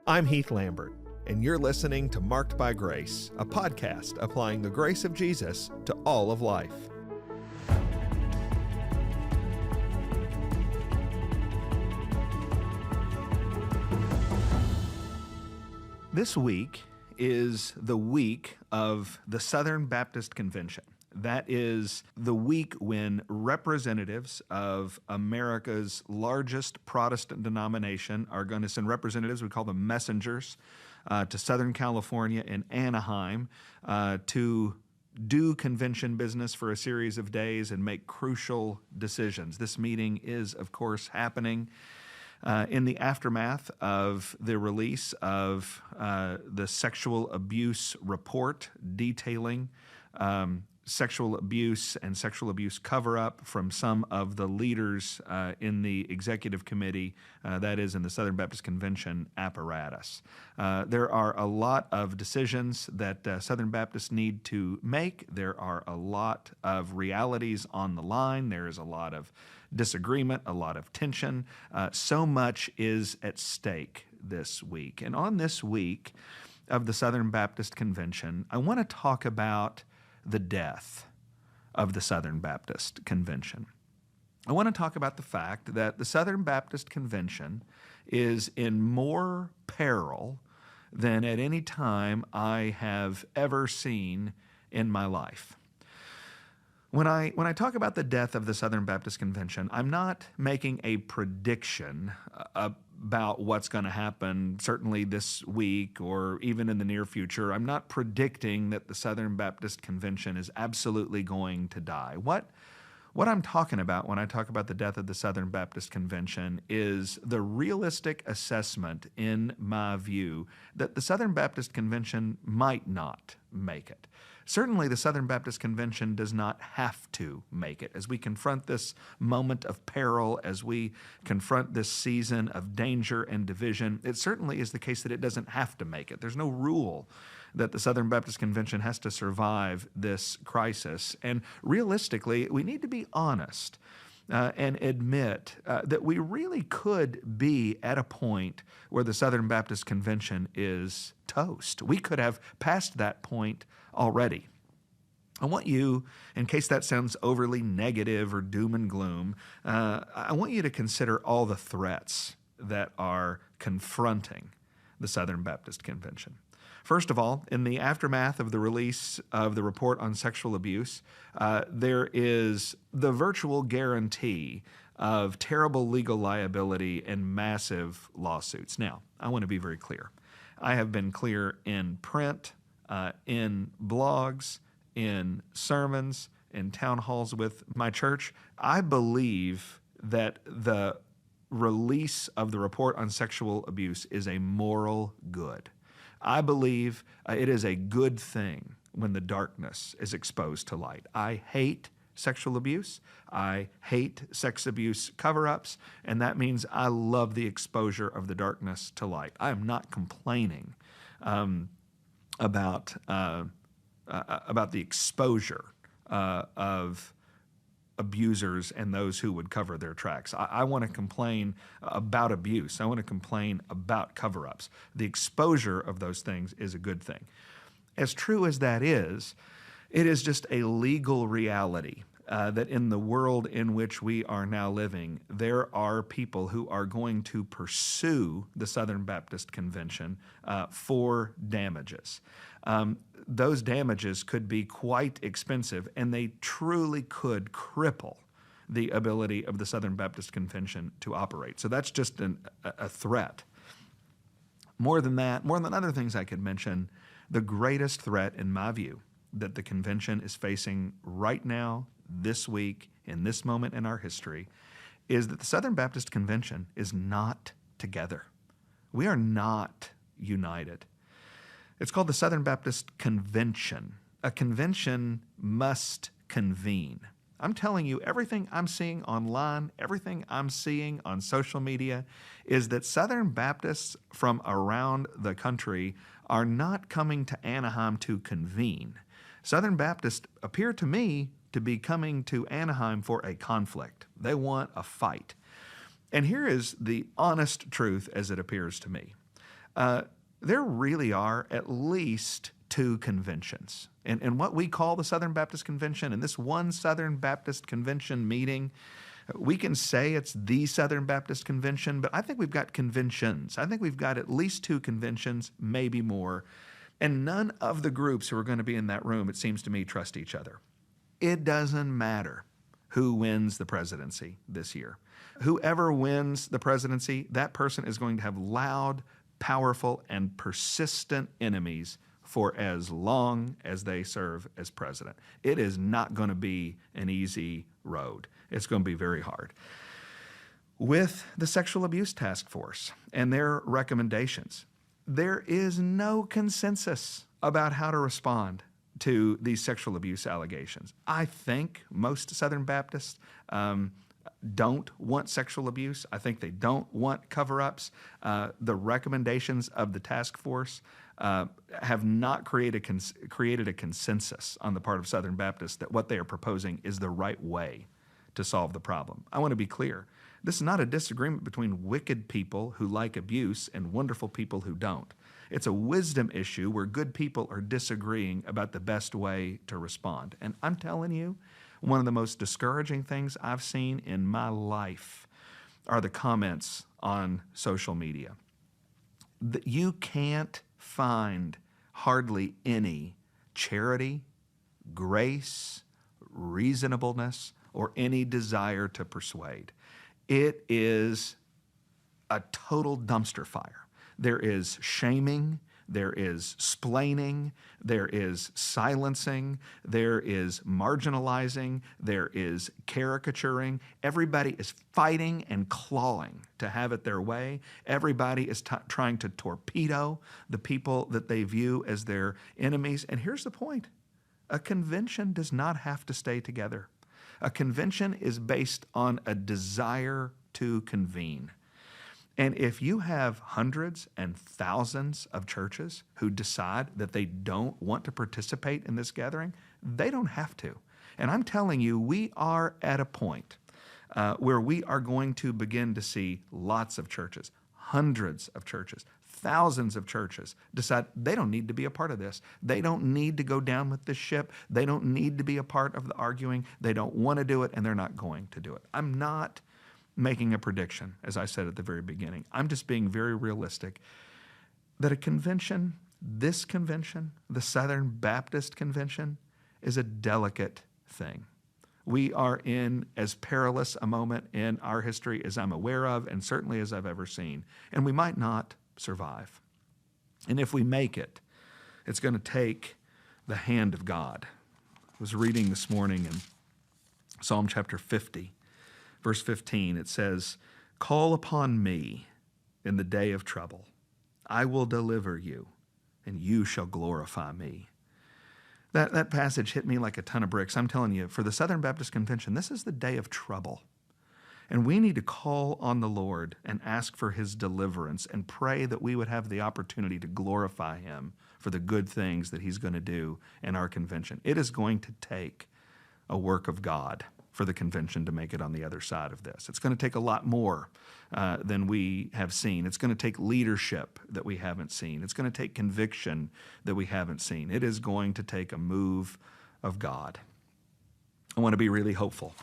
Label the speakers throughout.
Speaker 1: I'm Heath Lambert, and you're listening to Marked by Grace, a podcast applying the grace of Jesus to all of life. This week is the week of the Southern Baptist Convention. That is the week when representatives of America's largest Protestant denomination are going to send representatives, we call them messengers, to Southern California and Anaheim to do convention business for a series of days and make crucial decisions. This meeting is, of course, happening in the aftermath of the release of the sexual abuse report detailing sexual abuse and sexual abuse cover-up from some of the leaders in the executive committee, that is in the Southern Baptist Convention apparatus. There are a lot of decisions that Southern Baptists need to make. There are a lot of realities on the line. There is a lot of disagreement, a lot of tension. So much is at stake this week. And on this week of the Southern Baptist Convention, I want to talk about the death of the Southern Baptist Convention. I want to talk about the fact that the Southern Baptist Convention is in more peril than at any time I have ever seen in my life. When I talk about the death of the Southern Baptist Convention, I'm not making a prediction about what's going to happen, certainly this week or even in the near future. I'm not predicting that the Southern Baptist Convention is absolutely going to die. What I'm talking about when I talk about the death of the Southern Baptist Convention is the realistic assessment, in my view, that the Southern Baptist Convention might not make it. Certainly, the Southern Baptist Convention does not have to make it. As we confront this moment of peril, as we confront this season of danger and division, it certainly is the case that it doesn't have to make it. There's no rule that the Southern Baptist Convention has to survive this crisis. And realistically, we need to be honest and admit that we really could be at a point where the Southern Baptist Convention is toast. We could have passed that point already. I want you, in case that sounds overly negative or doom and gloom, I want you to consider all the threats that are confronting the Southern Baptist Convention. First of all, in the aftermath of the release of the report on sexual abuse, there is the virtual guarantee of terrible legal liability and massive lawsuits. Now, I want to be very clear. I have been clear in print, in blogs, in sermons, in town halls with my church. I believe that the release of the report on sexual abuse is a moral good. I believe it is a good thing when the darkness is exposed to light. I hate sexual abuse. I hate sex abuse cover-ups, and that means I love the exposure of the darkness to light. I am not complaining about the exposure of abusers and those who would cover their tracks. I want to complain about abuse. I want to complain about cover-ups. The exposure of those things is a good thing. As true as that is, it is just a legal reality that in the world in which we are now living, there are people who are going to pursue the Southern Baptist Convention for damages. Those damages could be quite expensive, and they truly could cripple the ability of the Southern Baptist Convention to operate. So that's just a threat. More than that, more than other things I could mention, the greatest threat, in my view, that the convention is facing right now, this week, in this moment in our history, is that the Southern Baptist Convention is not together. We are not united. It's called the Southern Baptist Convention. A convention must convene. I'm telling you, everything I'm seeing online, everything I'm seeing on social media is that Southern Baptists from around the country are not coming to Anaheim to convene. Southern Baptists appear to me to be coming to Anaheim for a conflict. They want a fight. And here is the honest truth as it appears to me. there really are at least two conventions. And what we call the Southern Baptist Convention, and this one Southern Baptist Convention meeting, we can say it's the Southern Baptist Convention, but I think we've got conventions. I think we've got at least two conventions, maybe more. And none of the groups who are going to be in that room, it seems to me, trust each other. It doesn't matter who wins the presidency this year. Whoever wins the presidency, that person is going to have loud, powerful, and persistent enemies for as long as they serve as president. It is not going to be an easy road. It's going to be very hard. With the Sexual Abuse Task Force and their recommendations, there is no consensus about how to respond to these sexual abuse allegations. I think most Southern Baptists don't want sexual abuse. I think they don't want cover-ups. The recommendations of the task force have not created a consensus on the part of Southern Baptists that what they are proposing is the right way to solve the problem. I want to be clear. This is not a disagreement between wicked people who like abuse and wonderful people who don't. It's a wisdom issue where good people are disagreeing about the best way to respond. And I'm telling you, one of the most discouraging things I've seen in my life are the comments on social media. You can't find hardly any charity, grace, reasonableness, or any desire to persuade. It is a total dumpster fire. There is shaming, there is splaining, there is silencing, there is marginalizing, there is caricaturing. Everybody is fighting and clawing to have it their way. Everybody is trying to torpedo the people that they view as their enemies. And here's the point. A convention does not have to stay together. A convention is based on a desire to convene. And if you have hundreds and thousands of churches who decide that they don't want to participate in this gathering, they don't have to. And I'm telling you, we are at a point where we are going to begin to see lots of churches, hundreds of churches, thousands of churches decide they don't need to be a part of this. They don't need to go down with this ship. They don't need to be a part of the arguing. They don't want to do it, and they're not going to do it. I'm not making a prediction, as I said at the very beginning. I'm just being very realistic that a convention, this convention, the Southern Baptist Convention, is a delicate thing. We are in as perilous a moment in our history as I'm aware of, and certainly as I've ever seen. And we might not survive. And if we make it, it's going to take the hand of God. I was reading this morning in Psalm chapter 50, verse 15. It says, "Call upon me in the day of trouble. I will deliver you, and you shall glorify me." That passage hit me like a ton of bricks. I'm telling you, for the Southern Baptist Convention, this is the day of trouble. And we need to call on the Lord and ask for his deliverance and pray that we would have the opportunity to glorify him for the good things that he's going to do in our convention. It is going to take a work of God for the convention to make it on the other side of this. It's going to take a lot more than we have seen. It's going to take leadership that we haven't seen. It's going to take conviction that we haven't seen. It is going to take a move of God. I want to be really hopeful.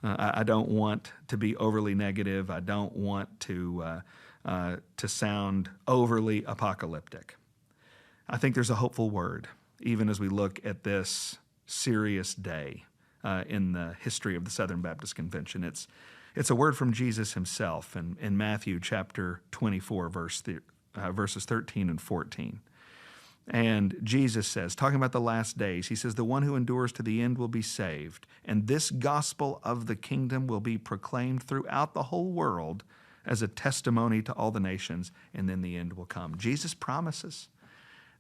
Speaker 1: I don't want to be overly negative. I don't want to sound overly apocalyptic. I think there's a hopeful word, even as we look at this serious day in the history of the Southern Baptist Convention. It's a word from Jesus himself in Matthew chapter 24, verses 13 and 14. And Jesus says, talking about the last days, he says, "The one who endures to the end will be saved, and this gospel of the kingdom will be proclaimed throughout the whole world as a testimony to all the nations, and then the end will come." Jesus promises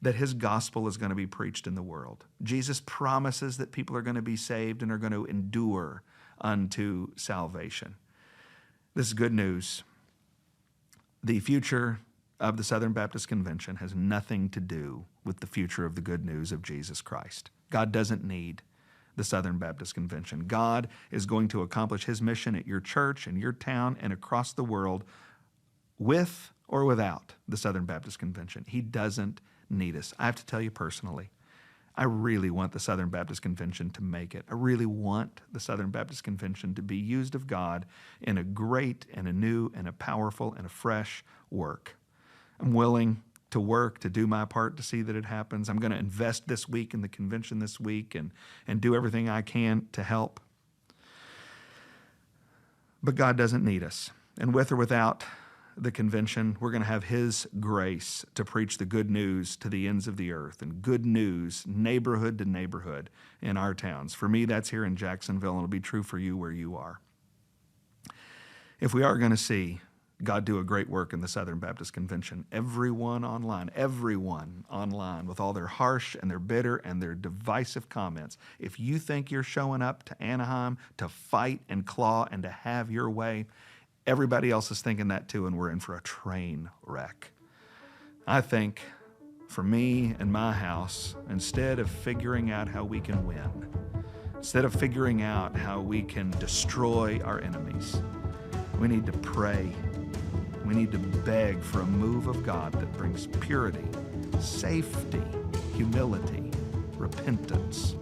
Speaker 1: that his gospel is going to be preached in the world. Jesus promises that people are going to be saved and are going to endure unto salvation. This is good news. The future of the Southern Baptist Convention has nothing to do with the future of the good news of Jesus Christ. God doesn't need the Southern Baptist Convention. God is going to accomplish his mission at your church, in your town, and across the world with or without the Southern Baptist Convention. He doesn't need us. I have to tell you personally, I really want the Southern Baptist Convention to make it. I really want the Southern Baptist Convention to be used of God in a great and a new and a powerful and a fresh work. I'm willing to work, to do my part to see that it happens. I'm going to invest this week in the convention this week and do everything I can to help. But God doesn't need us. And with or without the convention, we're going to have His grace to preach the good news to the ends of the earth, and good news neighborhood to neighborhood in our towns. For me, that's here in Jacksonville, and it'll be true for you where you are. If we are going to see God do a great work in the Southern Baptist Convention, everyone online with all their harsh and their bitter and their divisive comments, if you think you're showing up to Anaheim to fight and claw and to have your way, everybody else is thinking that too, and we're in for a train wreck. I think for me and my house, instead of figuring out how we can win, instead of figuring out how we can destroy our enemies, we need to pray. We need to beg for a move of God that brings purity, safety, humility, repentance,